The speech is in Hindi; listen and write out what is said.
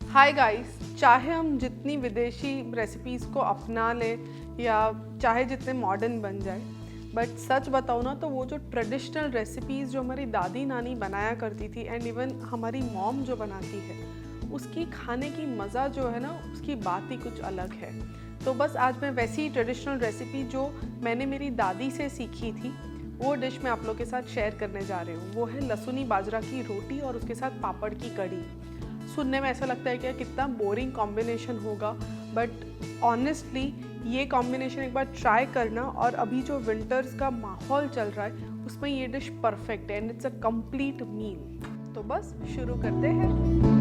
हाय गाइस, चाहे हम जितनी विदेशी रेसिपीज़ को अपना लें या चाहे जितने मॉडर्न बन जाए, बट सच बताऊँ ना तो वो जो ट्रेडिशनल रेसिपीज़ जो हमारी दादी नानी बनाया करती थी एंड इवन हमारी मॉम जो बनाती है, उसकी खाने की मज़ा जो है ना, उसकी बात ही कुछ अलग है। तो बस आज मैं वैसी ट्रेडिशनल रेसिपी जो मैंने मेरी दादी से सीखी थी, वो डिश मैं आप लोग के साथ शेयर करने जा रही हूँ। वो है लहसुनी बाजरा की रोटी और उसके साथ पापड़ की कढ़ी। सुनने में ऐसा लगता है कि कितना बोरिंग कॉम्बिनेशन होगा, बट ऑनेस्टली ये कॉम्बिनेशन एक बार ट्राई करना, और अभी जो विंटर्स का माहौल चल रहा है उसमें ये डिश परफेक्ट है and it's a complete meal. तो बस शुरू करते हैं।